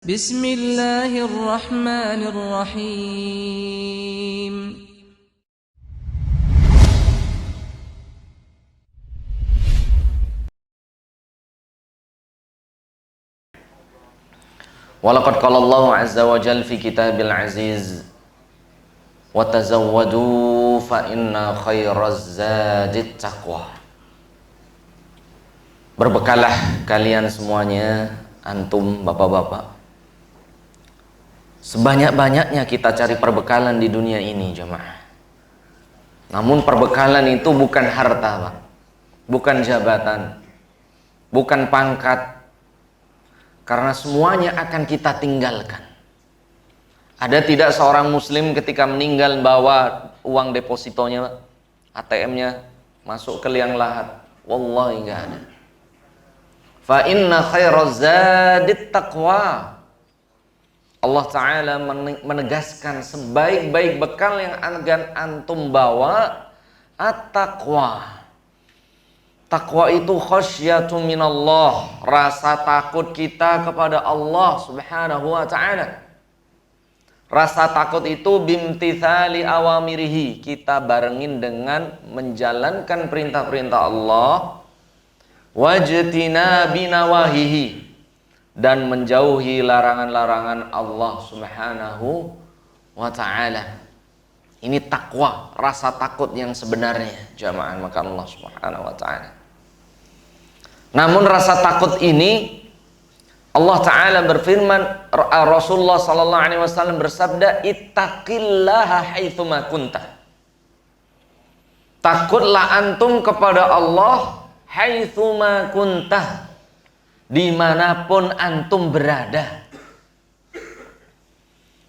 Bismillahirrahmanirrahim. Walaqad qala Allahu azza wa jalla fi kitabil aziz wa tazawwadu fa inna khairaz zadit taqwa. Berbekalah kalian semuanya, antum bapak-bapak, sebanyak-banyaknya kita cari perbekalan di dunia ini, jemaah. Namun perbekalan itu bukan harta, Pak. Bukan jabatan, bukan pangkat, karena semuanya akan kita tinggalkan. Ada tidak seorang muslim ketika meninggal bawa uang depositonya, ATM-nya masuk ke liang lahat? Wallahi enggak ada. Fa inna khairaz zadit taqwa. Allah Ta'ala menegaskan sebaik-baik bekal yang akan antum bawa at-taqwa. Taqwa itu khasyatu minallah, rasa takut kita kepada Allah Subhanahu wa Ta'ala. Rasa takut itu bimtithali awamirihi, kita barengin dengan menjalankan perintah-perintah Allah, wajtinabi nawahihi, dan menjauhi larangan-larangan Allah Subhanahu wa Ta'ala. Ini takwa, rasa takut yang sebenarnya, jamaah maka Allah Subhanahu wa Ta'ala. Namun rasa takut ini Allah Ta'ala berfirman, Rasulullah sallallahu alaihi wasallam bersabda, ittaqillaha haitsuma kunta. Takutlah antum kepada Allah haitsuma kunta, dimanapun antum berada.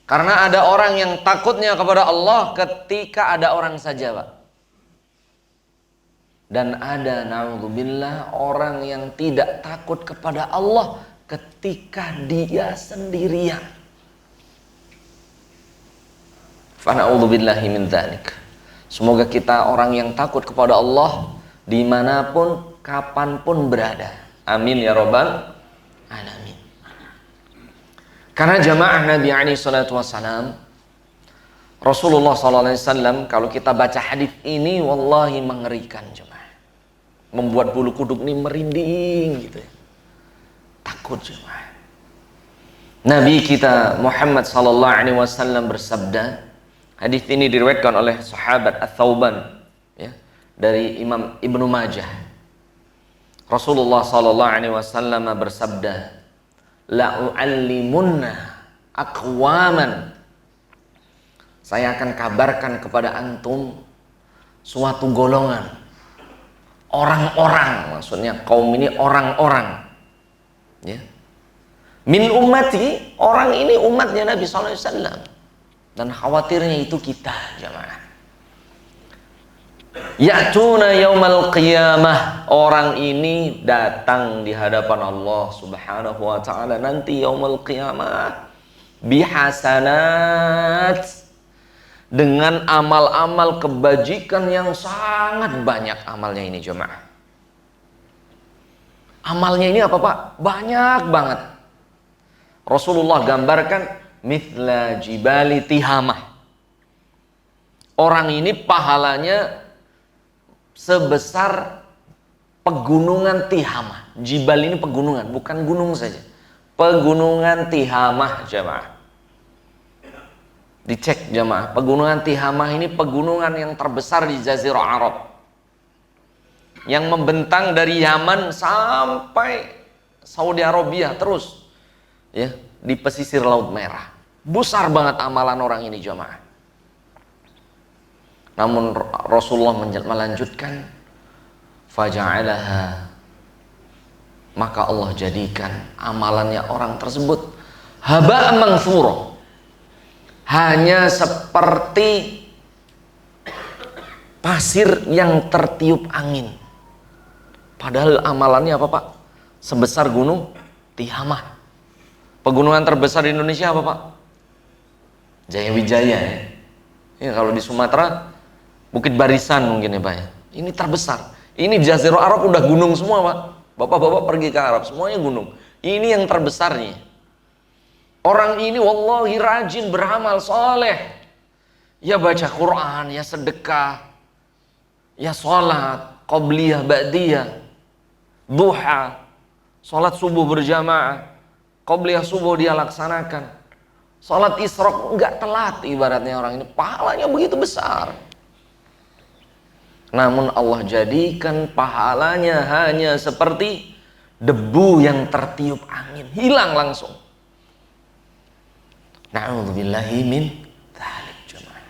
Karena ada orang yang takutnya kepada Allah ketika ada orang saja, Pak. Dan ada, na'udzubillah, orang yang tidak takut kepada Allah ketika dia sendirian. Fa na'udzubillahi min dzalik. Semoga kita orang yang takut kepada Allah dimanapun, kapanpun berada. Amin ya rabbal alamin. Karena jamaah Nabi alaihi salatu wassalam, Rasulullah sallallahu alaihi wasallam, kalau kita baca hadis ini wallahi mengerikan, jemaah. Membuat bulu kuduk ini merinding gitu ya. Takut, jemaah. Nabi kita Muhammad sallallahu alaihi wasallam bersabda, hadis ini diriwayatkan oleh sahabat Ats-Tsauban ya, dari Imam Ibnu Majah. Rasulullah sallallahu alaihi wasallam bersabda, la u'allimunna aqwaman, saya akan kabarkan kepada antum suatu golongan orang-orang, maksudnya kaum ini orang-orang ya, min ummati, orang ini umatnya Nabi sallallahu alaihi wasallam, dan khawatirnya itu kita, jamaah. Ya'tuna yaumal qiyamah, orang ini datang di hadapan Allah Subhanahu wa Ta'ala nanti yaumul qiyamah bihasanat, dengan amal-amal kebajikan yang sangat banyak. Amalnya ini, jemaah, amalnya ini apa, Pak? Banyak banget. Rasulullah gambarkan mithla jibali tihamah, orang ini pahalanya sebesar pegunungan Tihamah. Jibal ini pegunungan, bukan gunung saja. Pegunungan Tihamah, jemaah. Dicek, jemaah. Pegunungan Tihamah ini pegunungan yang terbesar di Jazirah Arab, yang membentang dari Yaman sampai Saudi Arabia terus ya, di pesisir Laut Merah. Besar banget amalan orang ini, jemaah. Namun Rasulullah melanjutkan, faja'alaha, maka Allah jadikan amalannya orang tersebut haba' manthura, hanya seperti pasir yang tertiup angin. Padahal amalannya apa, Pak? Sebesar gunung Tihamah. Pegunungan terbesar di Indonesia apa, Pak? Jayawijaya ya. Ya, kalau di Sumatera Bukit Barisan mungkin ya, Pak ya. Ini terbesar. Ini Jazirah Arab udah gunung semua, Pak. Bapak-bapak pergi ke Arab, semuanya gunung. Ini yang terbesarnya. Orang ini wallahi rajin beramal soleh. Ya baca Quran, ya sedekah, ya sholat, qobliyah, ba'diyah, duha, sholat subuh berjamaah, qobliyah subuh dia laksanakan. Sholat isyraq enggak telat ibaratnya orang ini. Pahalanya begitu besar. Namun Allah jadikan pahalanya hanya seperti debu yang tertiup angin. Hilang langsung. Na'udzubillahi min dzalik jemaah.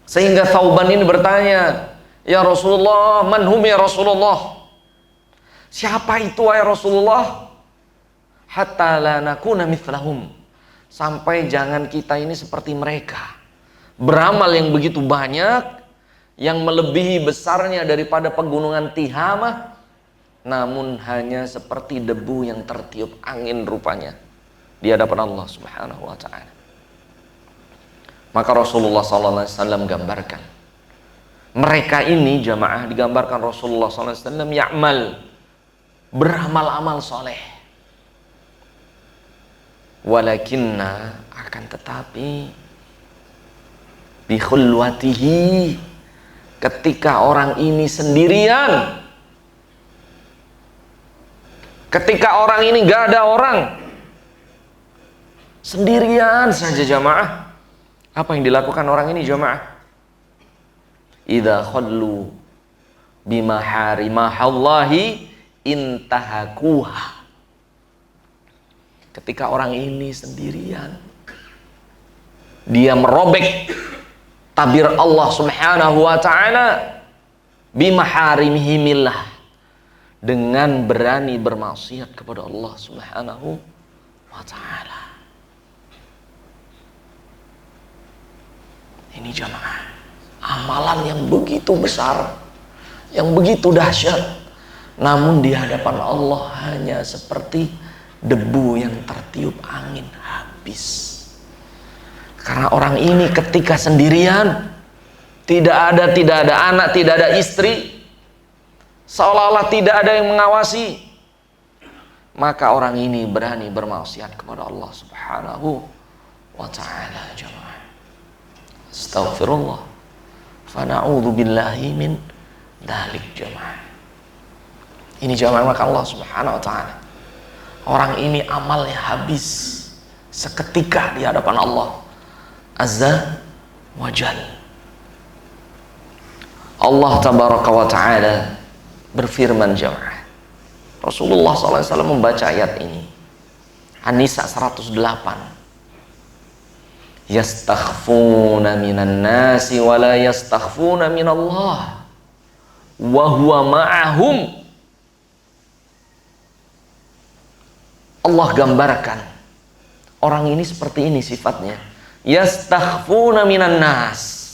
Sehingga Thauban ini bertanya, "Ya Rasulullah, man hum ya Rasulullah?" Siapa itu wahai Rasulullah? Hatta la nakuna mithlahum. Sampai jangan kita ini seperti mereka. Beramal yang begitu banyak, yang melebihi besarnya daripada pegunungan Tihamah, namun hanya seperti debu yang tertiup angin rupanya di hadapan Allah Subhanahu wa ta'ala. Maka Rasulullah SAW gambarkan mereka ini jamaah, digambarkan Rasulullah SAW ya'mal, beramal-amal soleh, walakinna, akan tetapi bi khulwatihi, ketika orang ini sendirian, ketika orang ini gak ada orang, sendirian saja jamaah, apa yang dilakukan orang ini jamaah? Idza khallu bimaharimahallahi intahakuha. Ketika orang ini sendirian, dia merobek tabir Allah Subhanahu wa ta'ala bimaharimihimillah, dengan berani bermaksiat kepada Allah Subhanahu wa ta'ala. Ini jamaah, amalan yang begitu besar, yang begitu dahsyat, namun di hadapan Allah hanya seperti debu yang tertiup angin, habis. Karena orang ini ketika sendirian, tidak ada anak, tidak ada istri, seolah-olah tidak ada yang mengawasi, maka orang ini berani bermaksiat kepada Allah Subhanahu wa ta'ala jamaah. Astaghfirullah, fa na'udzubillahi min dzalik jamaah. Ini jamaah, maka Allah Subhanahu wa ta'ala, orang ini amalnya habis seketika di hadapan Allah Azza wa Jal. Allah tabaraka wa ta'ala berfirman jamaah, Rasulullah SAW membaca ayat ini, An-Nisa 108, yastakhfuna minan nasi wa la yastakhfuna minallah wa huwa ma'ahum. Allah gambarkan orang ini seperti ini sifatnya, yastakhfuna minan nas.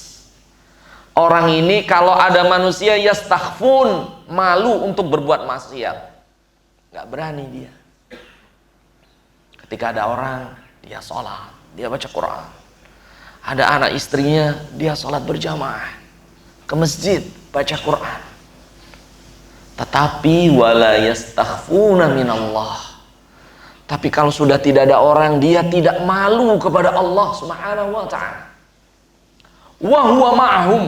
Orang ini kalau ada manusia yastakhfun, malu untuk berbuat maksiat, nggak berani dia. Ketika ada orang, dia sholat, dia baca Quran. Ada anak istrinya, dia sholat berjamaah ke masjid, baca Quran. Tetapi wala yastakhfuna minallah. Tapi kalau sudah tidak ada orang, dia tidak malu kepada Allah Subhanahu wa ta'ala. Wa huwa ma'ahum.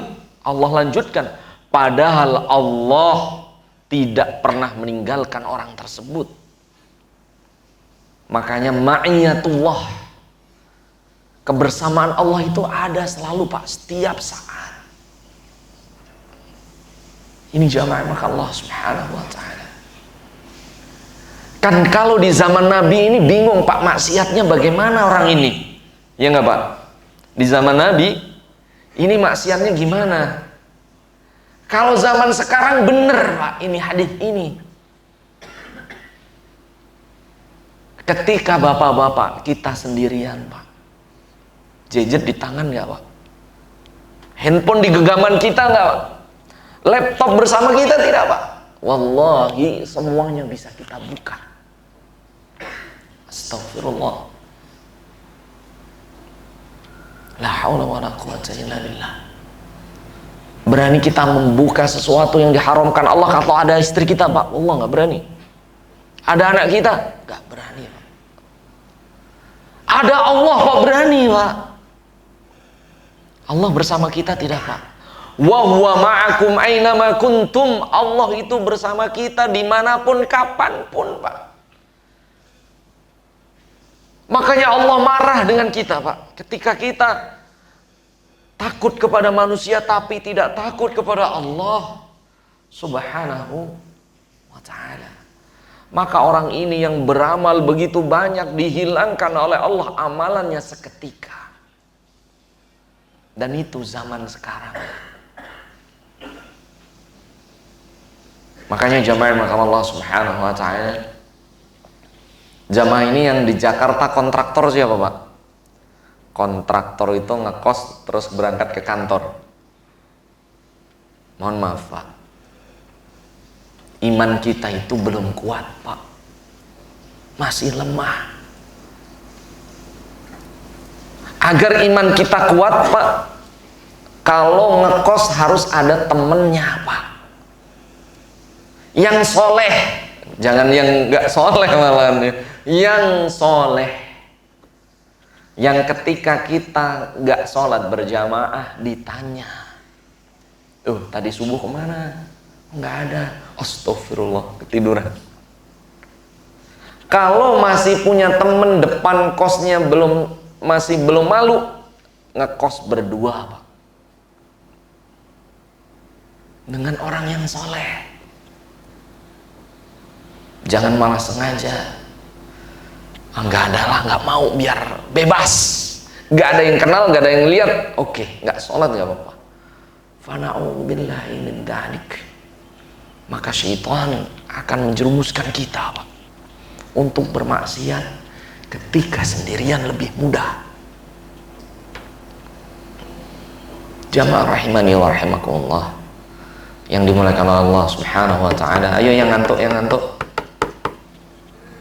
Allah lanjutkan, padahal Allah tidak pernah meninggalkan orang tersebut. Makanya ma'iyatullah, kebersamaan Allah itu ada selalu Pak, setiap saat. Ini jamaah, maka Allah Subhanahu wa ta'ala. Kan kalau di zaman Nabi ini bingung Pak, maksiatnya bagaimana orang ini? Ya nggak Pak? Di zaman Nabi ini maksiatnya gimana? Kalau zaman sekarang bener Pak, ini hadis ini. Ketika bapak-bapak kita sendirian Pak, gadget di tangan nggak Pak? Handphone di genggaman kita nggak Pak? Laptop bersama kita tidak Pak? Wallahi semuanya bisa kita buka. Astagfirullah. La haula wa la quwwata illa billah. Berani kita membuka sesuatu yang diharamkan Allah kalau ada istri kita Pak? Allah nggak berani. Ada anak kita? Nggak berani Pak. Ada Allah kok berani, Pak. Allah bersama kita tidak, Pak? Wa huwa ma'akum ainama kuntum. Allah itu bersama kita dimanapun, kapanpun, Pak. Makanya Allah marah dengan kita, Pak. Ketika kita takut kepada manusia tapi tidak takut kepada Allah Subhanahu wa ta'ala. Maka orang ini yang beramal begitu banyak dihilangkan oleh Allah amalannya seketika. Dan itu zaman sekarang. Makanya jamaah maka Allah Subhanahu wa ta'ala, jamaah ini yang di Jakarta kontraktor siapa, Pak? Kontraktor itu ngekos terus berangkat ke kantor. Mohon maaf, Pak, iman kita itu belum kuat, Pak. Masih lemah. Agar iman kita kuat, Pak, kalau ngekos harus ada temennya, Pak, yang soleh. Jangan yang nggak soleh malah, yang soleh, yang ketika kita nggak sholat berjamaah ditanya, tadi subuh kemana? Nggak ada. Astagfirullah, ketiduran. Kalau masih punya temen depan kosnya masih belum malu, ngekos berdua, Pak, dengan orang yang soleh. Jangan malah sengaja. Nggak ada lah, nggak mau, biar bebas. Nggak ada yang kenal, nggak ada yang lihat. Oke, nggak sholat nggak apa-apa. Fana'udzubillahi min dzalik. Maka syaitan akan menjerumuskan kita, Pak, untuk bermaksiat ketika sendirian lebih mudah. Jamaah rahimani wa rahimakumullah yang dimuliakan oleh Allah Subhanahu wa ta'ala. Ayo yang ngantuk,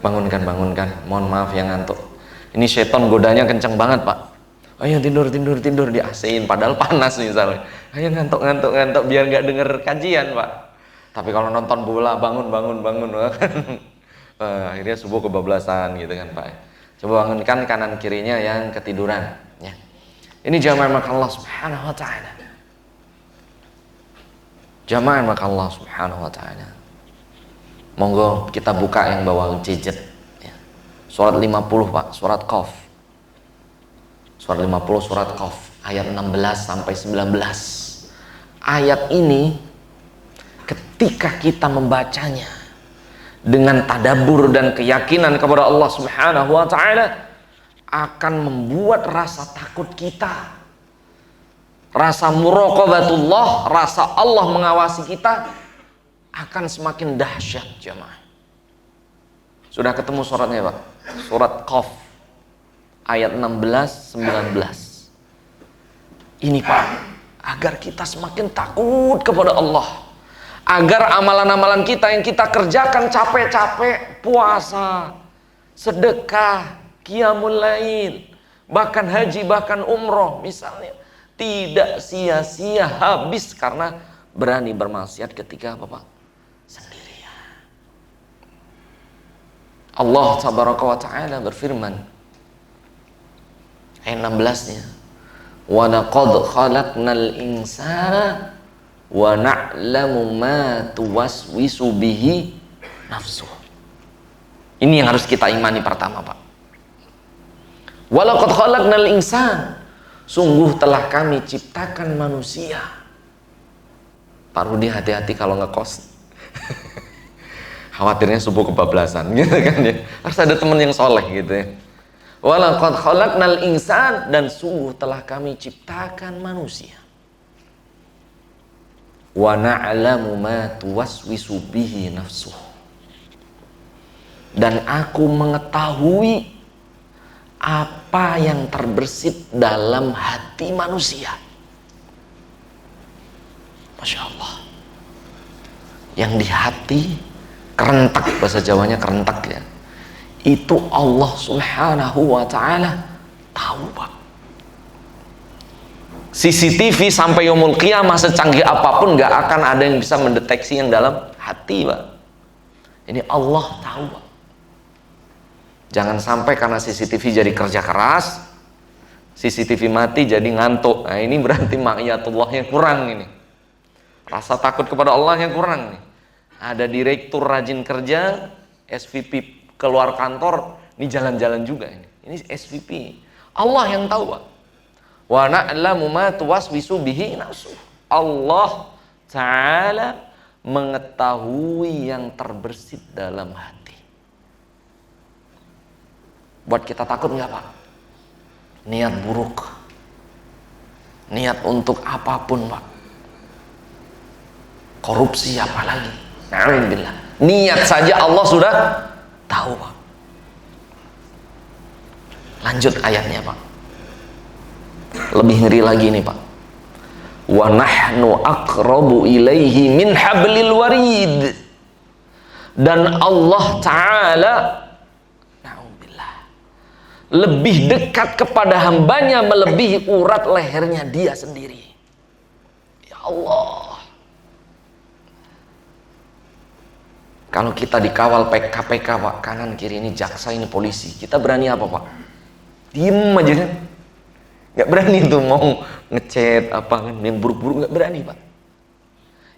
bangunkan. Mohon maaf yang ngantuk. Ini syaitan godanya kencang banget, Pak. Ayo tidur di AC-in padahal panas misalnya. Ayo ngantuk biar nggak denger kajian, Pak. Tapi kalau nonton bola bangun. Akhirnya subuh kebablasan gitu kan, Pak. Coba bangunkan kanan kirinya yang ketiduran, ya. Ini jamaah maka Allah Subhanahu wa ta'ala. Jamaah maka Allah Subhanahu wa ta'ala. Monggo kita buka yang bawah gadget, ya. Surat 50, Pak, surat Qaf. Surat 50 surat Qaf ayat 16 sampai 19. Ayat ini ketika kita membacanya dengan tadabbur dan keyakinan kepada Allah Subhanahu wa ta'ala, akan membuat rasa takut kita, rasa muraqabatullah, rasa Allah mengawasi kita akan semakin dahsyat, jamaah. Sudah ketemu suratnya, Pak? Surat Qaf ayat 16-19. Ini, Pak, agar kita semakin takut kepada Allah, agar amalan-amalan kita yang kita kerjakan capek-capek, puasa, sedekah, qiyamul lail, bahkan haji, bahkan umroh misalnya, tidak sia-sia habis karena berani bermaksiat ketika apa, Pak? Sendirian. Allah tabaraka wa ta'ala berfirman ayat 16-nya, wa laqad khalaqnal insana wa na'lamu ma tuwaswisu bihi nafsuh. Ini yang harus kita imani pertama, Pak. Wa laqad khalaqnal insan, sungguh telah kami ciptakan manusia. Pak Rudi hati-hati kalau ngekos. Khawatirnya subuh kebablasan gitu kan ya. Harus ada teman yang soleh gitu ya. Wa laqad khalaqnal insan, dan sungguh telah kami ciptakan manusia. Wa na'lamu ma tuwaswisu bihi nafsuh, dan aku mengetahui apa yang terbersit dalam hati manusia. Masya Allah. Yang di hati kerentak, bahasa Jawanya kerentak ya, itu Allah Subhanahu wa ta'ala tahu, Pak. CCTV sampai yaumul qiyamah secanggih apapun gak akan ada yang bisa mendeteksi yang dalam hati, Pak. Ini Allah tahu, Pak. Jangan sampai karena CCTV jadi kerja keras, CCTV mati jadi ngantuk. Nah, ini berarti ma'iyatullahnya kurang ini. Rasa takut kepada Allah yang kurang nih. Ada direktur rajin kerja, SVP keluar kantor, ini jalan-jalan juga ini. Ini SVP. Allah yang tahu, Pak. Wa na'lamu ma tuwaswisu bihi nafsuh. Allah Ta'ala mengetahui yang terbersit dalam hati. Buat kita takut nggak, Pak? Niat buruk, niat untuk apapun, Pak. Korupsi apalagi. Alhamdulillah. Niat saja Allah sudah tahu, Pak. Lanjut ayatnya, Pak. Lebih ngeri lagi nih, Pak. Wa nahnu aqrabu ilaihi min hablil warid. Dan Allah Ta'ala lebih dekat kepada hambanya melebihi urat lehernya dia sendiri. Ya Allah. Kalau kita dikawal KPK, Pak, kanan kiri ini jaksa, ini polisi, kita berani apa, Pak? Diem aja kan? Gak berani tuh mau ngechat apa kan, yang buruk-buruk, gak berani, Pak.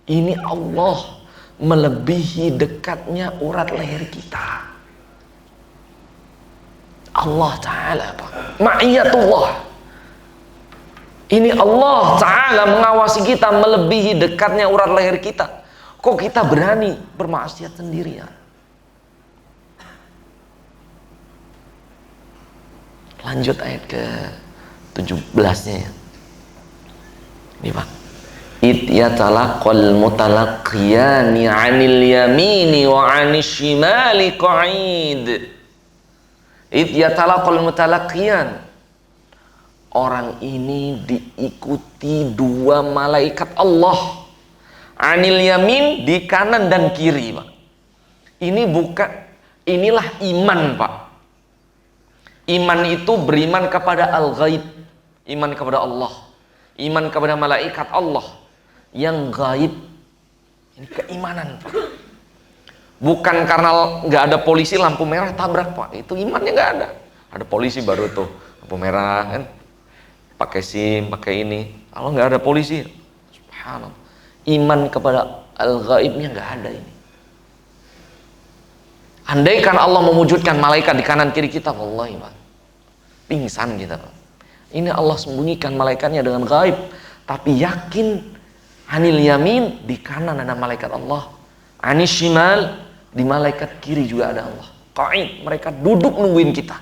Ini Allah melebihi dekatnya urat leher kita. Allah Ta'ala, Pak. Ma'iyatullah. Ini Allah Ta'ala mengawasi kita melebihi dekatnya urat leher kita. Kok kita berani bermaksiat sendirian? Lanjut ayat ke 17-nya ya. Ini, Pak. Id yatalaqal mutalaqiyani 'anil yamini wa 'anil shimali qa'id. Id yatalaqal mutalaqiyan. Orang ini diikuti dua malaikat Allah. Anil yamin, di kanan dan kiri, Pak. Ini bukan, inilah iman, Pak. Iman itu beriman kepada al-ghaib, iman kepada Allah, iman kepada malaikat Allah yang gaib. Ini keimanan, Pak. Bukan karena nggak ada polisi lampu merah tabrak, Pak. Itu imannya nggak ada. Ada polisi baru tuh lampu merah kan, pakai SIM, pakai ini. Kalau nggak ada polisi, subhanallah, iman kepada al-ghaibnya nggak ada ini. Andaikan Allah mewujudkan malaikat di kanan kiri kita, wallahi, Pak, pingsan kita, Pak. Ini Allah sembunyikan malaikatnya dengan gaib, tapi yakin anil yamin, di kanan ada malaikat Allah, anis shimal, di malaikat kiri juga ada Allah. Qa'id, mereka duduk nungguin kita.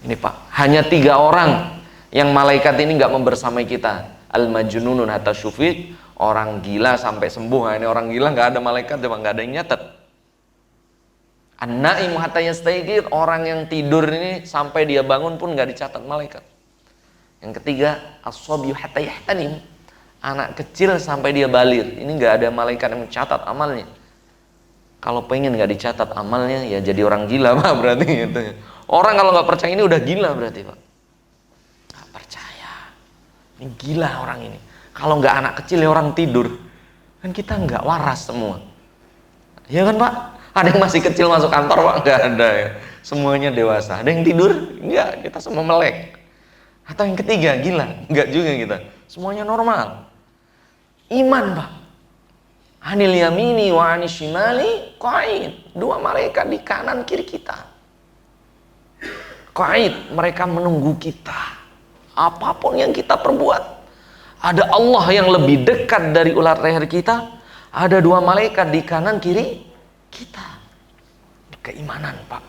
Ini, Pak, hanya 3 orang yang malaikat ini nggak membersamai kita. Al-majnunun hatta syufik, orang gila sampai sembuh. Nah, ini orang gila nggak ada malaikat, cuma nggak ada yang nyatet. An-naim hatta yastayqir, orang yang tidur ini sampai dia bangun pun nggak dicatat malaikat. Yang ketiga, as-sabyu hatta yahtanim, anak kecil sampai dia balir, ini nggak ada malaikat yang mencatat amalnya. Kalau pengen nggak dicatat amalnya, ya jadi orang gila, Pak, berarti gitu. Orang kalau nggak percaya ini udah gila berarti, Pak. Nggak percaya, ini gila orang ini. Kalau nggak anak kecil ya orang tidur, kan kita nggak waras semua, ya kan, Pak? Ada yang masih kecil masuk kantor, Pak? Nggak ada ya. Semuanya dewasa. Ada yang tidur? Enggak, kita semua melek. Atau yang ketiga, gila? Enggak juga kita. Semuanya normal. Iman, Pak. Anil yamini wa anis shimali qa'id. 2 malaikat di kanan kiri kita. Qa'id, mereka menunggu kita. Apapun yang kita perbuat. Ada Allah yang lebih dekat dari ulat leher kita. Ada 2 malaikat di kanan kiri kita. Keimanan, Pak.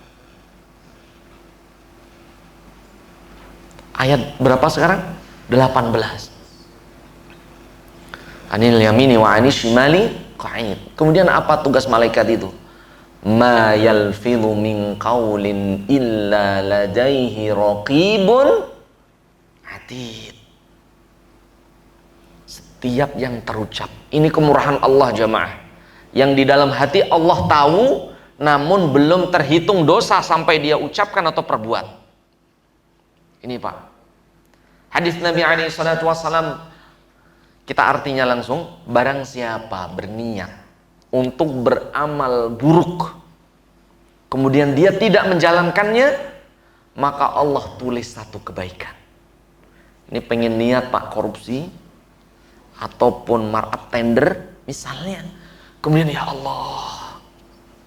Ayat berapa sekarang? 18. Anil yamini wa anis shimali qa'id. Kemudian apa tugas malaikat itu? Ma yalfidhu min qawlin illa ladaihi raqibun atid. Setiap yang terucap, ini kemurahan Allah, jamaah. Yang di dalam hati Allah tahu, namun belum terhitung dosa sampai dia ucapkan atau perbuat. Ini, Pak, hadis Nabi SAW, kita artinya langsung, barang siapa berniat untuk beramal buruk, kemudian dia tidak menjalankannya, maka Allah tulis satu kebaikan. Ini pengen niat Pak korupsi ataupun markup tender misalnya, kemudian ya Allah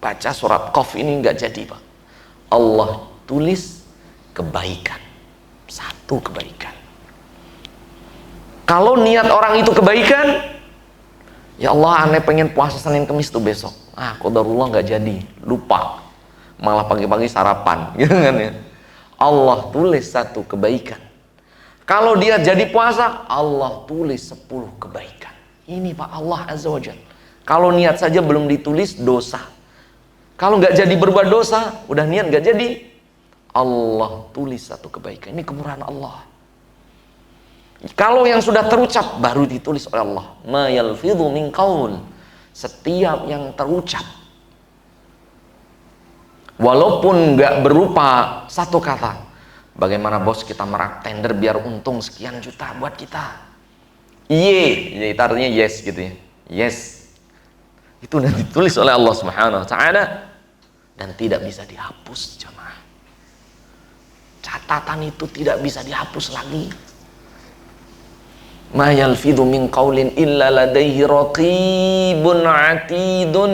baca surat Qaf ini nggak jadi Pak, Allah tulis kebaikan, satu kebaikan. Kalau niat orang itu kebaikan, ya Allah aneh pengen puasa Senin Kemis tuh besok, qadarullah nggak jadi, lupa, malah pagi-pagi sarapan gitu kan ya, Allah tulis satu kebaikan. Kalau dia jadi puasa, Allah tulis 10 kebaikan. Ini Pak Allah Azza wa Jalla. Kalau niat saja belum ditulis dosa. Kalau nggak jadi berbuat dosa, udah niat nggak jadi, Allah tulis satu kebaikan. Ini kemurahan Allah. Kalau yang sudah terucap baru ditulis oleh Allah. Ma yalfidhu min qaul. Setiap yang terucap, walaupun nggak berupa satu kata. Bagaimana bos kita merak tender biar untung sekian juta buat kita. Iya, itu artinya yes gitu ya. Yes. Itu udah ditulis oleh Allah Subhanahu wa taala dan tidak bisa dihapus, jemaah. Catatan itu tidak bisa dihapus lagi. Ma yalfidhu min qaulin illa ladaihi raqibun atidun.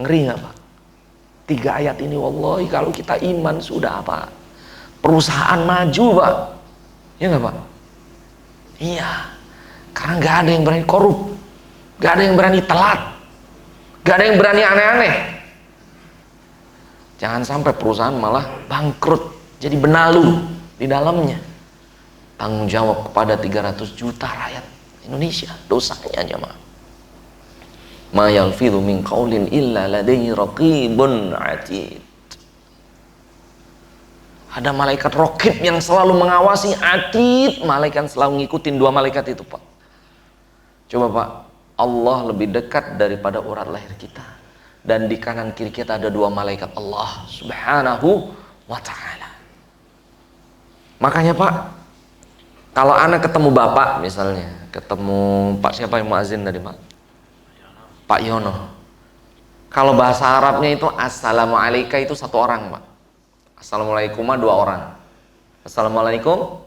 Ngeri nggak Pak? 3 ayat ini wallahi kalau kita iman sudah apa? Perusahaan maju Pak. Ya nggak Pak? Iya. Karena nggak ada yang berani korup, nggak ada yang berani telat, nggak ada yang berani aneh-aneh. Jangan sampai perusahaan malah bangkrut, jadi benalu di dalamnya. Tanggung jawab kepada 300 juta rakyat Indonesia, dosanya jemaah. Ma yalfidhu min qaulin illa ladaihi raqibun atid. Ada malaikat raqib yang selalu mengawasi, atid, malaikat selalu ngikutin 2 malaikat itu Pak. Coba Pak, Allah lebih dekat daripada urat lahir kita, dan di kanan kiri kita ada 2 malaikat Allah Subhanahu wa ta'ala. Makanya Pak, kalau anak ketemu bapak misalnya, ketemu Pak siapa yang muazin tadi Pak? Pak Yono. Kalau bahasa Arabnya itu assalamualaikum itu 1 orang Pak. Assalamualaikum 2 orang. Assalamualaikum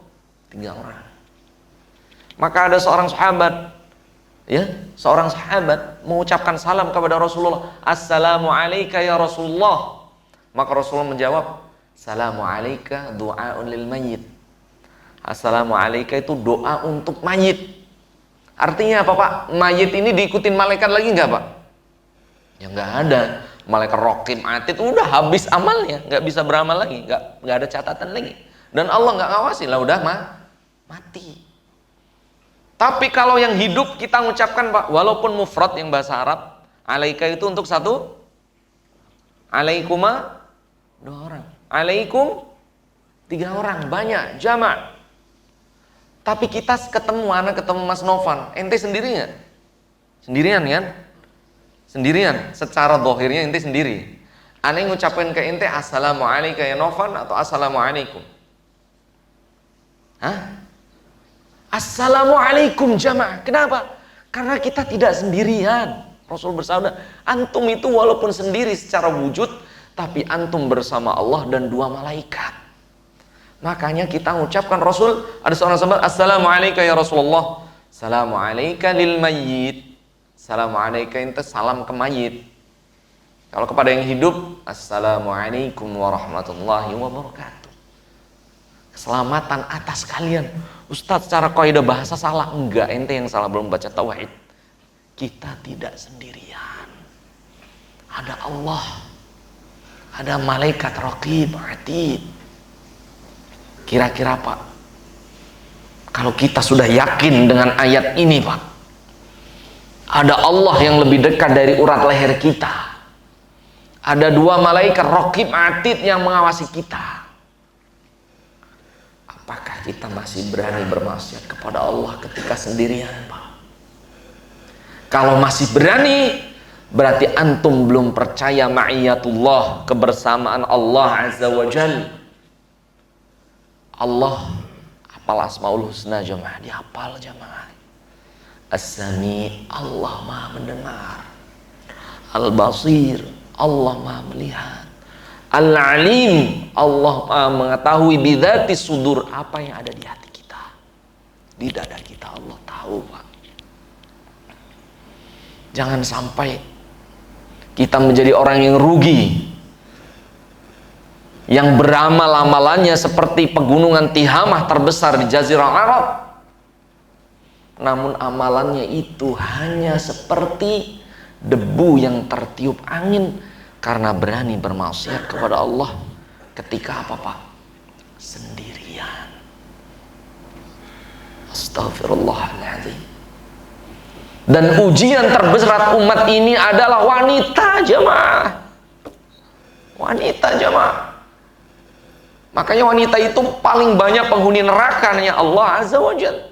3 orang. Maka ada seorang sahabat, ya, seorang sahabat mengucapkan salam kepada Rasulullah, assalamualaikum ya Rasulullah. Maka Rasulullah menjawab, assalamualaikum du'aun lil mayyit. Assalamualaikum itu doa untuk mayit. Artinya apa Pak? Mayit ini diikutin malaikat lagi nggak Pak? Ya nggak ada. Malaikat raqib atid udah habis amalnya, nggak bisa beramal lagi, nggak ada catatan lagi. Dan Allah nggak ngawasi, lah udah mati. Tapi kalau yang hidup kita mengucapkan Pak, walaupun mufrad yang bahasa Arab, alaika itu untuk 1, alaikuma 2 orang, alaikum 3 orang, banyak, jamak. Tapi kita ketemu Mas Novan, ente sendiri nggak? Sendirian kan? Sendirian, secara zahirnya ente sendiri. Aneh ngucapin ke ente assalamualaikum ya Novan atau assalamualaikum? Hah? Assalamualaikum jamaah. Kenapa? Karena kita tidak sendirian. Rasul bersabda, antum itu walaupun sendiri secara wujud, tapi antum bersama Allah dan 2 malaikat. Makanya kita mengucapkan Rasul, ada seorang sahabat, assalamualaikum ya Rasulullah, assalamualaikum lil mayyit. Assalamualaikum itu salam ke mayit. Kalau kepada yang hidup, assalamualaikum warahmatullahi wabarakatuh. Keselamatan atas kalian. Ustadz secara kaidah bahasa salah. Enggak, ente yang salah, belum baca tauhid. Kita tidak sendirian. Ada Allah, ada malaikat raqib atid. Kira-kira Pak, kalau kita sudah yakin dengan ayat ini Pak, ada Allah yang lebih dekat dari urat leher kita, ada 2 malaikat raqib atid yang mengawasi kita, apakah kita masih berani bermaksiat kepada Allah ketika sendirian Pak? Kalau masih berani, berarti antum belum percaya ma'iyatullah, kebersamaan Allah Azza wa Jalla. Allah hafal Asmaul Husna jemaah, dihafal jemaah. As-Sami', Allah Maha mendengar. Al-Basir, Allah Maha melihat. Al-Alim, Allah Maha mengetahui bidzati sudur, apa yang ada di hati kita, di dada kita, Allah tahu, Pak. Jangan sampai kita menjadi orang yang rugi, yang beramal amalannya seperti pegunungan Tihamah terbesar di Jazirah Arab, namun amalannya itu hanya seperti debu yang tertiup angin karena berani bermaksiat kepada Allah ketika apa, Pak? Sendirian. Astagfirullahaladzim. Dan ujian terbesar umat ini adalah wanita, jemaah. Wanita, jemaah. Makanya wanita itu paling banyak penghuni nerakanya Allah Azza wa Jalla.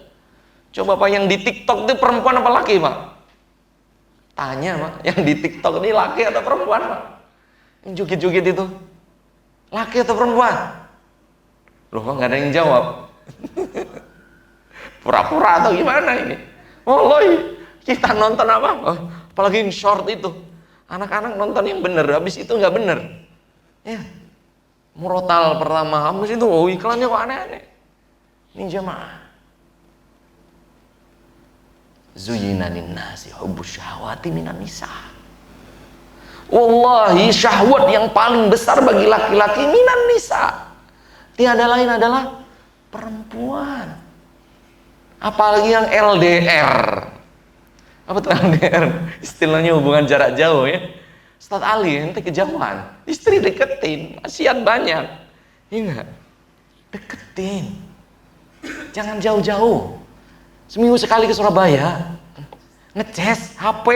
Coba Pak, yang di TikTok itu perempuan apa laki, Pak? Tanya, Pak, yang di TikTok ini laki atau perempuan, Pak? Yang joget-joget itu laki atau perempuan? Loh, kok nggak ada yang jawab? Pura-pura atau gimana ini? Wallahi, kita nonton apa? Oh, apalagi yang short itu, anak-anak nonton yang bener, habis itu nggak bener. Ya, murotal pertama, habis itu oh, iklannya kok aneh-aneh. Ini jemaah. Zuyyina linnasi hubbus syahawati minan nisa. Wallahi, syahwat yang paling besar bagi laki-laki minan nisa. Tiada lain adalah perempuan. Apalagi yang LDR. Apa tuh LDR? Istilahnya hubungan jarak jauh ya. Ustaz Ali, ente kejauhan, istri deketin, kasihan banyak. Ingat, deketin. Jangan jauh-jauh. Seminggu sekali ke Surabaya, ngecas HP.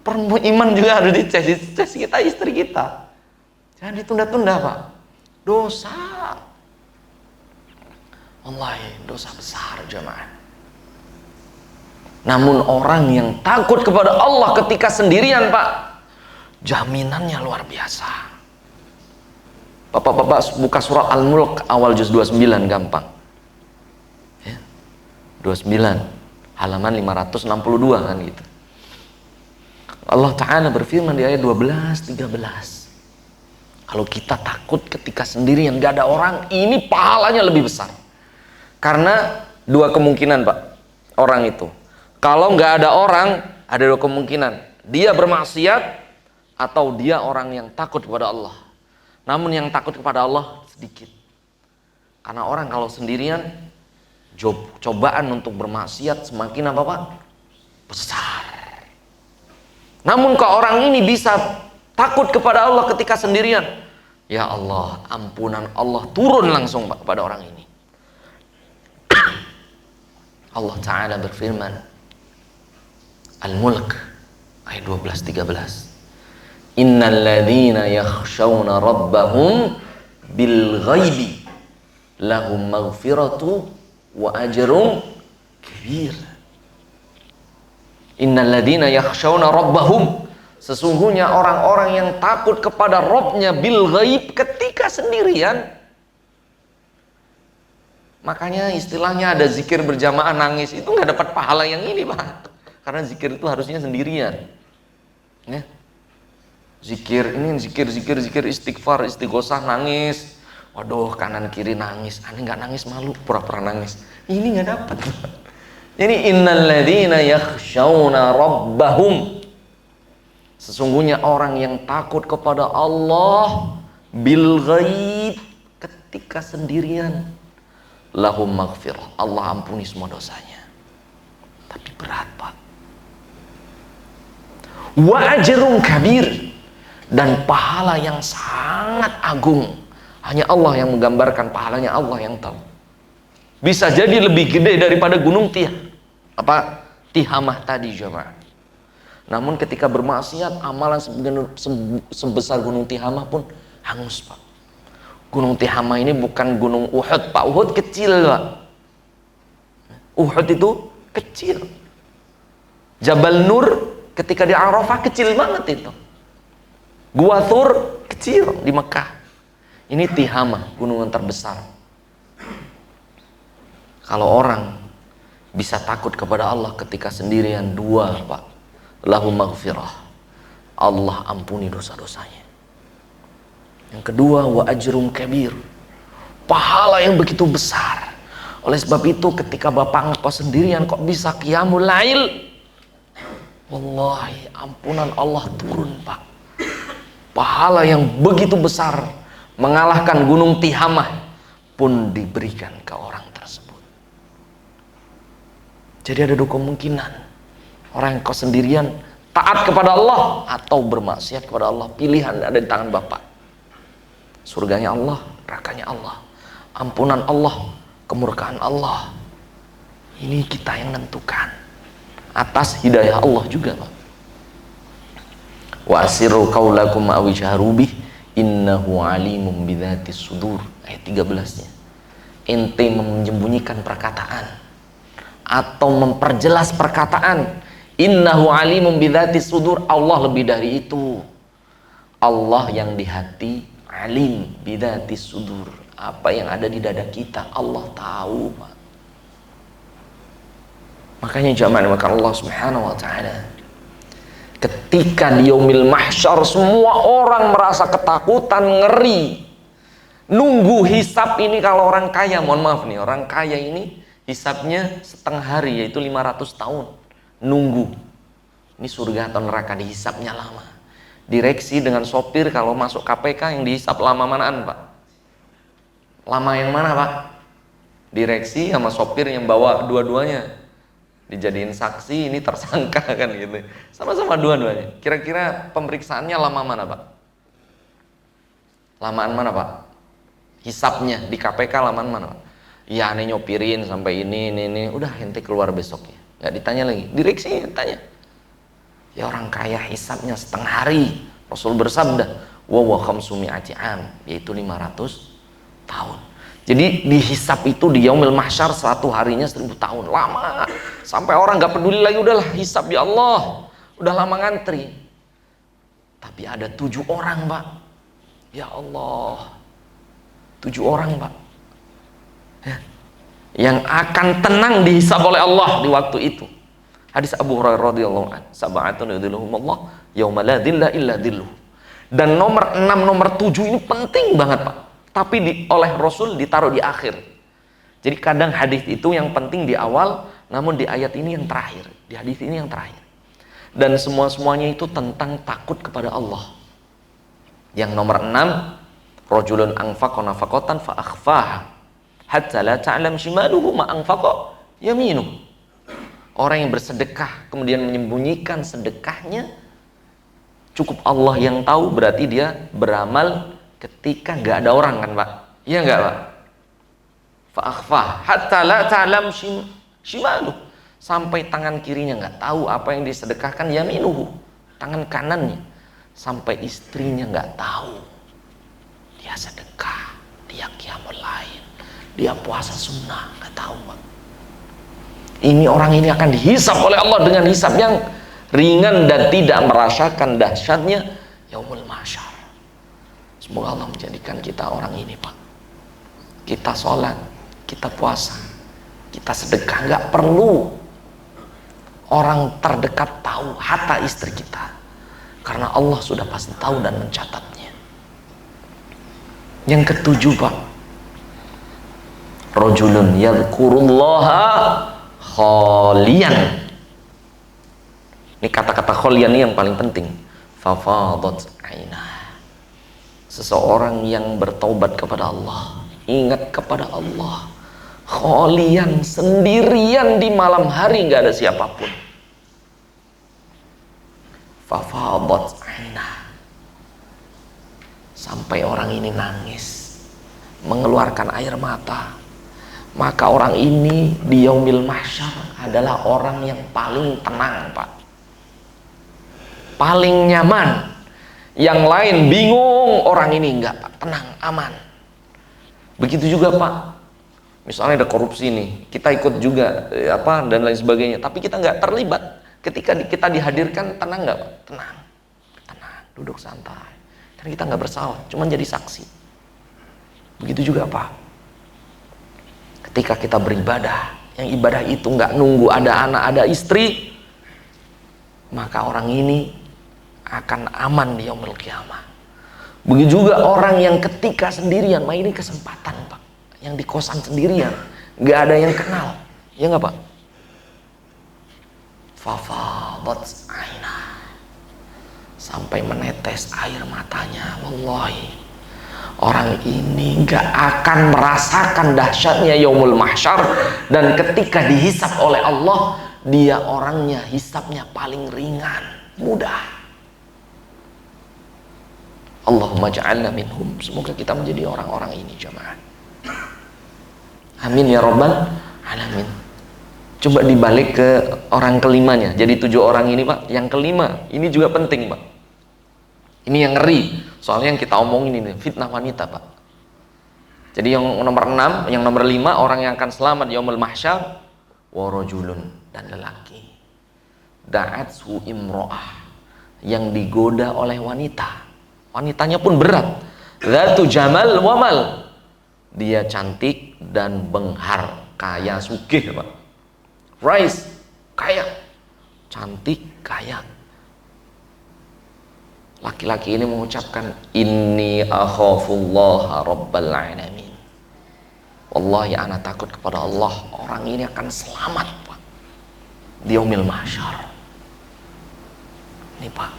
Perempuan iman juga harus dicas kita, istri kita. Jangan ditunda-tunda, Pak. Dosa. Wallahi, dosa besar, jemaah. Namun orang yang takut kepada Allah ketika sendirian, Pak, jaminannya luar biasa. Bapak-bapak buka surah Al-Mulk awal juz 29, gampang. 29 halaman 562 kan gitu. Allah Ta'ala berfirman di ayat 12-13, kalau kita takut ketika sendirian gak ada orang, ini pahalanya lebih besar. Karena dua kemungkinan, Pak, orang itu. Kalau gak ada orang, ada dua kemungkinan, dia bermaksiat atau dia orang yang takut kepada Allah. Namun yang takut kepada Allah sedikit. Karena orang kalau sendirian, cobaan untuk bermaksiat semakin apa, Pak? Besar. Namun kalau orang ini bisa takut kepada Allah ketika sendirian, ya Allah, ampunan Allah turun langsung, Pak, kepada orang ini. Allah Ta'ala berfirman, Al-Mulk ayat 12-13, Innal ladzina yakhshawna rabbahum bil ghaibi lahum maghfiratu wa ajrun kabir. Innal ladzina yakhshawna rabbahum, sesungguhnya orang-orang yang takut kepada Rabbnya bil ghaib, ketika sendirian. Makanya istilahnya ada zikir berjamaah nangis, itu nggak dapat pahala yang ini, Pak. Karena zikir itu harusnya sendirian. Ya. Zikir ini zikir istighfar, istighosah nangis. Waduh, kanan kiri nangis. Aneh nggak nangis, malu, pura-pura nangis. Ini nggak dapat. Jadi innal ladzina yakhshawna rabbahum, sesungguhnya orang yang takut kepada Allah bil ghaib, ketika sendirian, lahum maghfirah, Allah ampuni semua dosanya. Tapi berat, Pak. Wa ajrun kabir, dan pahala yang sangat agung. Hanya Allah yang menggambarkan pahalanya, Allah yang tahu. Bisa jadi lebih gede daripada gunung Tihamah tadi, jemaah. Namun ketika bermaksiat, amalan sebesar gunung Tihamah pun hangus, Pak. Gunung Tihamah ini bukan gunung Uhud, Pak. Uhud kecil, Pak. Uhud itu kecil. Jabal Nur ketika di Arafah kecil banget itu. Gua Thur kecil di Mekah. Ini Tihamah, gunung yang terbesar. Kalau orang bisa takut kepada Allah ketika sendirian. Dua, Pak, lahu maghfirah, Allah ampuni dosa-dosanya. Yang kedua, wa ajrum kabir, pahala yang begitu besar. Oleh sebab itu ketika bapak engkau sendirian kok bisa qiyamul lail, wallahi ampunan Allah turun, Pak. Pahala yang begitu besar, mengalahkan gunung Tihamah pun diberikan ke orang tersebut. Jadi ada dua kemungkinan, orang yang kau sendirian taat kepada Allah atau bermaksiat kepada Allah. Pilihan ada di tangan bapak. Surganya Allah, nerakanya Allah, ampunan Allah, kemurkaan Allah. Ini kita yang nentukan atas hidayah Allah juga, Pak. Wa asirru qaulakum aw ijharu bih innahu alimum bidzatis sudur, ayat 13-nya. Ente menyembunyikan perkataan atau memperjelas perkataan, innahu alimum bidzatis sudur, Allah lebih dari itu. Allah yang di hati, alim bidzatis sudur, apa yang ada di dada kita Allah tahu, Pak. Makanya jamaah maka Allah Subhanahu wa taala ketika di yaumil mahsyar semua orang merasa ketakutan, ngeri, nunggu hisab ini. Kalau orang kaya, mohon maaf nih, orang kaya ini hisabnya setengah hari, yaitu 500 tahun nunggu. Ini surga atau neraka, dihisabnya lama. Direksi dengan sopir kalau masuk KPK yang dihisab lama manaan, Pak? Lama yang mana, Pak? Direksi sama sopir yang bawa dua-duanya, dijadiin saksi, ini tersangka kan gitu. Sama-sama dua-duanya. Kira-kira pemeriksaannya lama mana, Pak? Lamaan mana, Pak? Hisapnya di KPK lamaan mana, Pak? Ya, aneh nyopirin sampai ini. Udah, ente keluar besoknya. Nggak ditanya lagi. Direksi tanya. Ya orang kaya hisapnya setengah hari. Rasul bersabda, wa khamsumi'ati am, yaitu 500 tahun. Jadi dihisap itu di yaumil mahsyar 1 harinya 1000 tahun, lama. Sampai orang nggak peduli lagi, udahlah hisap ya Allah, udah lama ngantri. Tapi ada 7 orang, Pak. Ya Allah, 7 orang, Pak, ya, yang akan tenang dihisap oleh Allah di waktu itu. Hadis Abu Hurairah radhiyallahu anhu, sab'atun yudhilluhumullah yauma la dhilla illa dhilluh. Dan nomor 6, nomor 7 ini penting banget, Pak. Tapi oleh Rasul ditaruh di akhir. Jadi kadang hadis itu yang penting di awal, namun di ayat ini yang terakhir, di hadis ini yang terakhir. Dan semuanya itu tentang takut kepada Allah. Yang nomor 6, rajulun anfaqa nafaqatan fa akhfaha hatta la ta'lam shimaluhu ma anfaqa yaminuh. Orang yang bersedekah kemudian menyembunyikan sedekahnya, cukup Allah yang tahu, berarti dia beramal ketika nggak ada orang kan, Pak? Iya nggak, Pak? Fa'akhfah hatta la ta'lam shimaluh, sampai tangan kirinya nggak tahu apa yang disedekahkan, yaminuhu, tangan kanannya, sampai istrinya nggak tahu dia sedekah, dia qiyamul lail, dia puasa sunnah, nggak tahu, Pak. Ini orang ini akan dihisap oleh Allah dengan hisap yang ringan dan tidak merasakan dahsyatnya yaumul mahsyar. Semoga Allah menjadikan kita orang ini, Pak. Kita sholat, kita puasa, kita sedekah, nggak perlu orang terdekat tahu, hatta istri kita, karena Allah sudah pasti tahu dan mencatatnya. Yang ketujuh, Pak, rajulun yadhkurullaha kholian. Ini kata-kata kholian ini yang paling penting. Fafadat ainah. Seseorang yang bertaubat kepada Allah, ingat kepada Allah, kholian, sendirian di malam hari, nggak ada siapapun. Fafadat ainah, sampai orang ini nangis, mengeluarkan air mata. Maka orang ini di yaumil mahsyar adalah orang yang paling tenang, Pak, paling nyaman. Yang lain bingung, orang ini enggak, Pak, tenang, aman. Begitu juga, Pak, misalnya ada korupsi nih, kita ikut juga dan lain sebagainya, tapi kita nggak terlibat. Ketika kita dihadirkan, tenang nggak, Pak? Tenang, duduk santai, dan kita nggak bersalah, cuma jadi saksi. Begitu juga, Pak, ketika kita beribadah, yang ibadah itu nggak nunggu ada anak, ada istri, maka orang ini akan aman di yaumul qiyamah. Begitu juga orang yang ketika sendirian, ini kesempatan Pak, yang di kosan sendirian, nggak ada yang kenal, ya nggak Pak? Fafadat aina, sampai menetes air matanya. Wallahi, orang ini nggak akan merasakan dahsyatnya yaumul mahsyar, dan ketika dihisab oleh Allah, dia orangnya hisabnya paling ringan, mudah. Allahumma ja'alna minhum. Semoga kita menjadi orang-orang ini jamaah. Amin ya rabbal alamin. Coba dibalik ke orang kelimanya. Jadi 7 orang ini Pak, yang kelima ini juga penting Pak. Ini yang ngeri. Soalnya yang kita omongin ini fitnah wanita Pak. Jadi yang nomor 6, yang nomor 5 orang yang akan selamat yaumul mahsyar, warajulun, dan lelaki. Da'atsu imro'ah, yang digoda oleh wanita. Wanitanya pun berat. Dzatu jamal wamal, dia cantik dan benghar, kaya, sugih Pak. Rice, kaya, cantik, kaya. Laki-laki ini mengucapkan, inni akhafullaha rabbal alamin. Wallahi ana takut kepada Allah, orang ini akan selamat Pak di yaumil mahsyar. Ini Pak,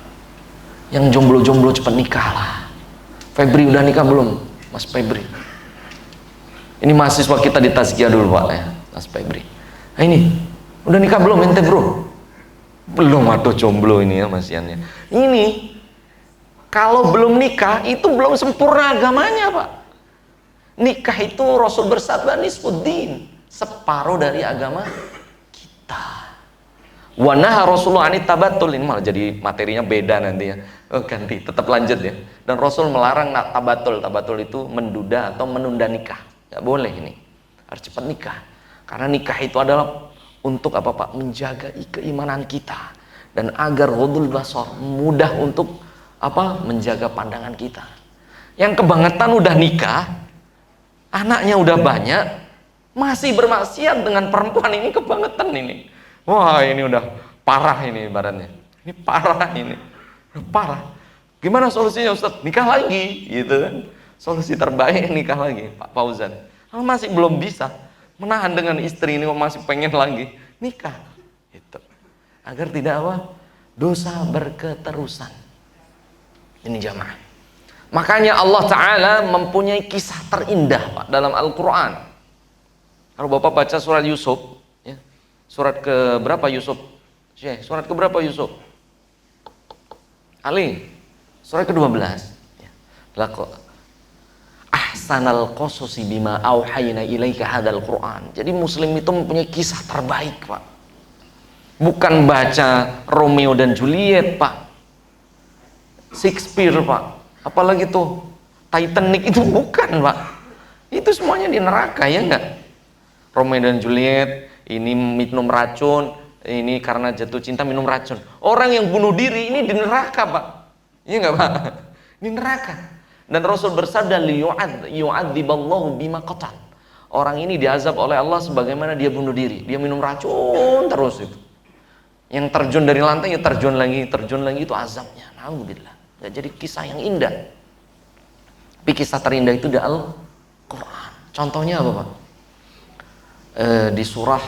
yang jomblo-jomblo cepat nikah lah. Febri udah nikah belum Mas Febri? Ini mahasiswa kita di Tazkiyah dulu Pak ya, Mas Febri. Nah ini udah nikah belum ente bro? Belum, atau jomblo ini ya Mas Yannya. Ini kalau belum nikah itu belum sempurna agamanya Pak. Nikah itu Rasul bersabda nisfuddin, separuh dari agama kita. Wa naha Rasulullah anit tabattul, ini malah jadi materinya beda nanti ya. Oh, ganti, tetap lanjut ya. Dan Rasul melarang tabatul. Tabatul itu menduda atau menunda nikah. Nggak boleh ini. Harus cepat nikah. Karena nikah itu adalah untuk apa Pak? Menjaga keimanan kita, dan agar ghadul basar, mudah untuk apa? Menjaga pandangan kita. Yang kebangetan udah nikah, anaknya udah banyak, masih bermaksiat dengan perempuan, ini kebangetan ini. Wah, ini udah parah ini ibaratnya. Ini parah ini. Parah. Gimana solusinya Ustaz? Nikah lagi gitu kan. Solusi terbaik nikah lagi Pak Fauzan. Kalau masih belum bisa menahan dengan istri ini, masih pengen lagi nikah gitu. Agar tidak apa? Dosa berketerusan. Ini jamaah. Makanya Allah Ta'ala mempunyai kisah terindah Pak dalam Al-Quran. Kalau Bapak baca surat Yusuf ya, surat ke berapa Yusuf? Surat ke berapa Yusuf? Ali, surat ke-12 ya. Ahsanal qasasi bima auhayna ilaika hadzal Qur'an. Jadi muslim itu mempunyai kisah terbaik Pak. Bukan baca Romeo dan Juliet Pak, Shakespeare Pak, apalagi tuh Titanic, itu bukan Pak. Itu semuanya di neraka ya enggak? Romeo dan Juliet ini minum racun, ini karena jatuh cinta minum racun. Orang yang bunuh diri ini di neraka Pak. Iya enggak Pak? Di neraka. Dan Rasul bersabda yu'adziballahu bima qatal. Orang ini diazab oleh Allah sebagaimana dia bunuh diri. Dia minum racun terus itu. Yang terjun dari lantai ya terjun lagi itu azabnya. Alhamdulillah. Ya, jadi kisah yang indah. Tapi kisah terindah itu di Al-Quran. Contohnya apa Pak? Di surah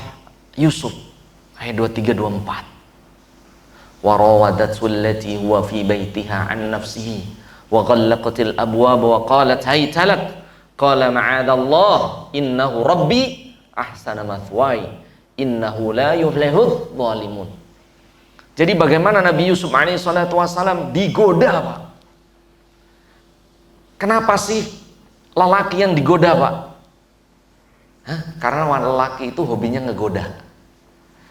Yusuf ayat 23-24. Wa rawadathu allati huwa fi baitiha an nafsihi wa ghallaqatil abwaba wa qalat hayta lak qala ma'adallah innahu rabbi ahsana mathwaya innahu la yuflihudz zalimun. Jadi bagaimana Nabi Yusuf alaihissalam digoda Pak? Kenapa sih lelaki yang digoda Pak? Karena lelaki itu hobinya ngegoda.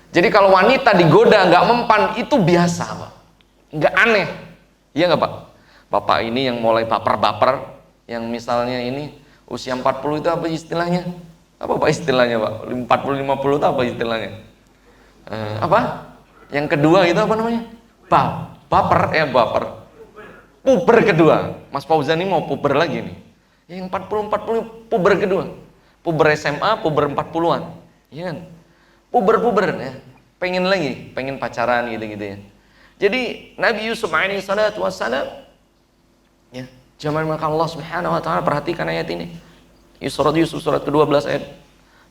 Jadi kalau wanita digoda nggak mempan itu biasa Pak, nggak aneh, iya nggak Pak? Bapak ini yang mulai baper-baper, yang misalnya ini usia 40 itu apa istilahnya? Apa Pak istilahnya Pak? 40-50 itu apa istilahnya? Apa? Yang kedua itu apa namanya? Baper. Puber kedua. Mas Fauzan ini mau puber lagi nih. Yang 40 puber kedua. Puber SMA, puber 40-an. Iya kan? puber-puber ya, pengen lagi, pengen pacaran gitu-gitu ya. Jadi Nabi Yusuf alaihi salatu wassalam ya, zaman maka Allah Subhanahu wa taala, perhatikan ayat ini. Surat Yusuf surat ke-12 ayat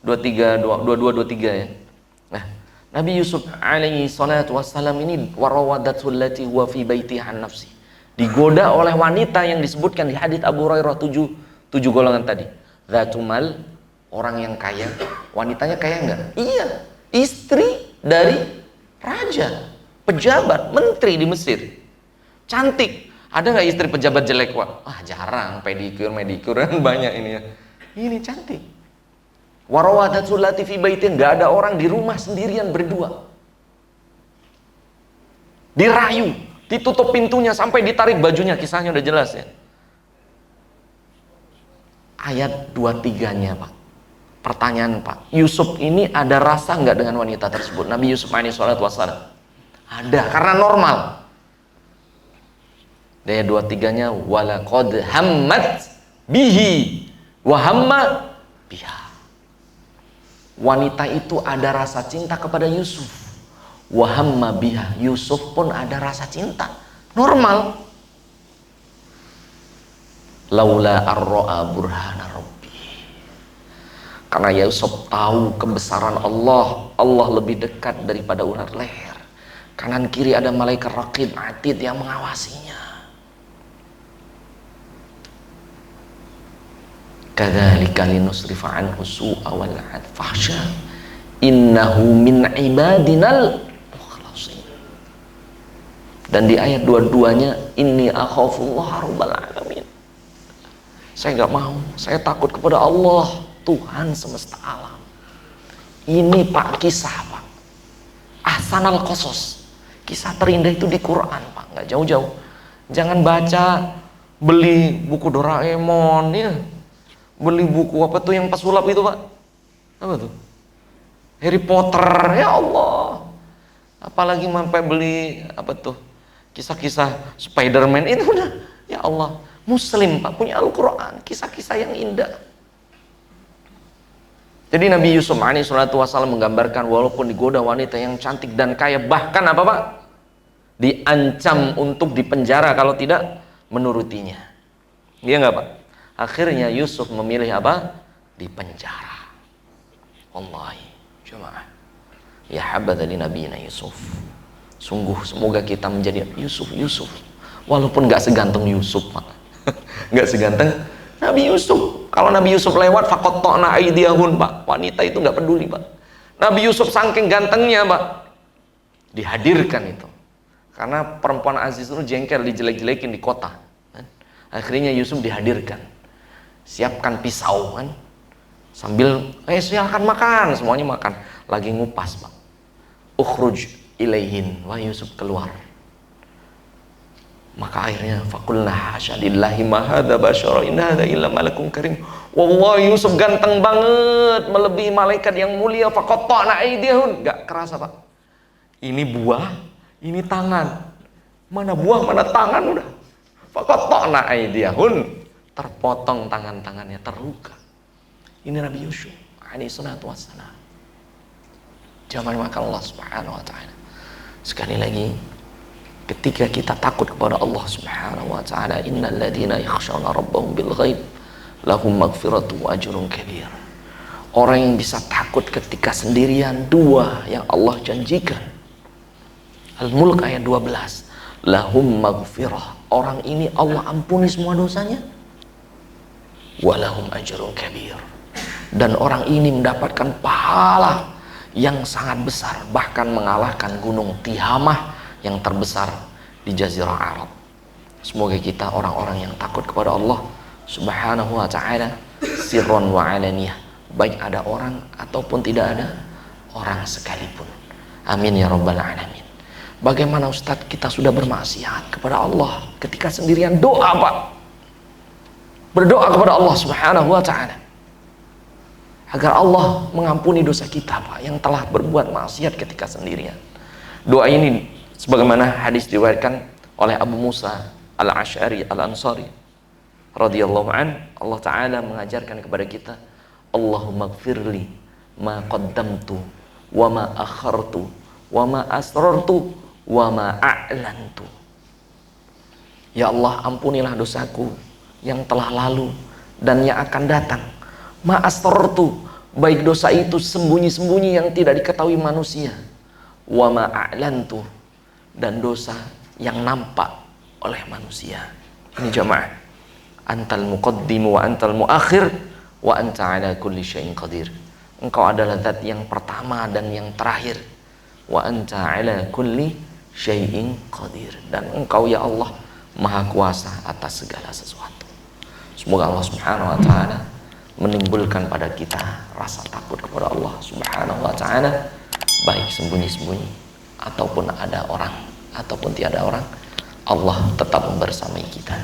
23 22 23 ya. Nah, Nabi Yusuf alaihi salatu wassalam ini warawadatul lati huwa fi baitiha an nafsi. Digoda oleh wanita yang disebutkan di hadits Abu Hurairah, tujuh golongan tadi. Dzatumal, orang yang kaya. Wanitanya kaya enggak? Iya, istri dari raja, pejabat, menteri di Mesir. Cantik. Ada nggak istri pejabat jelek, Pak? Jarang, pedikur, medikur kan banyak ini ya. Ini cantik. Warawadatul lati fi baitin, nggak ada orang di rumah sendirian berdua. Dirayu, ditutup pintunya sampai ditarik bajunya, kisahnya udah jelas ya. Ayat 23-nya, Pak. Pertanyaan, Pak. Yusuf ini ada rasa nggak dengan wanita tersebut? Nabi Yusuf alaihi salatu wassalam. Ada, karena normal. Ayat 23-nya walaqad hammat bihi wa hamma biha. Wanita itu ada rasa cinta kepada Yusuf. Wa hamma biha, Yusuf pun ada rasa cinta. Normal. Laula ar-ra'a burhana rabbi. Karena Yusuf tahu kebesaran Allah. Allah lebih dekat daripada ular leher. Kanan kiri ada malaikat raqib atid yang mengawasinya. Kadzalika linusrifa anhu su'a wal fahsya innahu min ibadinal mukhlasin. Dan di ayat dua-duanya inni akhafullah rabbal alamin. Saya nggak mau, saya takut kepada Allah, Tuhan semesta alam. Ini Pak kisah, Pak. Ahsanal qasas. Kisah terindah itu di Quran, Pak, nggak jauh-jauh. Jangan baca, beli buku Doraemon ya. Beli buku apa tuh yang pesulap itu, Pak? Apa tuh? Harry Potter, ya Allah. Apalagi sampai beli apa tuh? Kisah-kisah Spider-Man itu udah, ya Allah. Muslim, Pak, punya Al-Quran, kisah-kisah yang indah. Jadi Nabi Yusuf alaihi salatu wassalam menggambarkan walaupun digoda wanita yang cantik dan kaya, bahkan apa, Pak? Diancam untuk dipenjara kalau tidak menurutinya. Iya nggak, Pak? Akhirnya Yusuf memilih apa? Dipenjara. Wallahi, jemaah. Ya habadha li nabiyina Yusuf. Sungguh semoga kita menjadi Yusuf. Walaupun nggak seganteng Yusuf, Pak. Nggak seganteng Nabi Yusuf. Kalau Nabi Yusuf lewat faqatta'na aydiyahun, Pak. Wanita itu nggak peduli, Pak. Nabi Yusuf saking gantengnya, Pak, dihadirkan itu. Karena perempuan Aziz itu jengkel, dijelek-jelekin di kota. Akhirnya Yusuf dihadirkan. Siapkan pisau kan, sambil silakan makan, semuanya makan, lagi ngupas, Pak. Ukhruj ilaihin, wah Yusuf keluar. Maka akhirnya faqulna hasya lillahi ma hadza basyara in hadza illa malakun karim. Wallahi Yusuf ganteng banget, melebihi malaikat yang mulia. Faqatta'na aydiyahun, enggak kerasa, Pak. Ini buah, ini tangan. Mana buah, mana tangan udah. Faqatta'na aydiyahun, terpotong tangan-tangannya, terluka. Ini Nabi Yusuf alaihi salatu wassalam. Zaman maka Allah Subhanahu wa taala. Sekali lagi, ketika kita takut kepada Allah Subhanahu wa taala, innal ladzina yakhshawna rabbahum bil ghaib lahum maghfiratu wa ajrun kabir. Orang yang bisa takut ketika sendirian, dua yang Allah janjikan. Al-Mulk ayat 12. Lahum maghfirah. Orang ini Allah ampuni semua dosanya. Walahum ajrun kabir. Dan orang ini mendapatkan pahala yang sangat besar, bahkan mengalahkan gunung Tihamah yang terbesar di Jazirah Arab. Semoga kita orang-orang yang takut kepada Allah Subhanahu wa ta'ala, sirron wa alaniyah, baik ada orang ataupun tidak ada orang sekalipun. Amin ya rabbal alamin. Bagaimana Ustadz kita sudah bermaksiat kepada Allah ketika sendirian? Doa, Pak. Berdoa kepada Allah Subhanahu wa ta'ala agar Allah mengampuni dosa kita, Pak, yang telah berbuat maksiat ketika sendirian. Doa ini sebagaimana hadis diriwayatkan oleh Abu Musa Al-Asy'ari Al-Ansari radhiyallahu an, Allah taala mengajarkan kepada kita, Allahumma gfirli ma qaddamtu wa ma akhartu, wa ma asrartu, wa ma a'lantu. Ya Allah, ampunilah dosaku yang telah lalu dan yang akan datang. Ma asrartu, baik dosa itu sembunyi-sembunyi yang tidak diketahui manusia. Wa ma a'lantu, dan dosa yang nampak oleh manusia. Ini jamaah. Antal muqaddim wa antal muakhir wa anta ala kulli syai'in qadir. Engkau adalah zat yang pertama dan yang terakhir. Wa anta ala kulli syai'in qadir. Dan engkau ya Allah maha kuasa atas segala sesuatu. Semoga Allah Subhanahu wa taala menimbulkan pada kita rasa takut kepada Allah Subhanahu wa taala, baik sembunyi-sembunyi ataupun ada orang ataupun tiada orang, Allah tetap membersamai kita.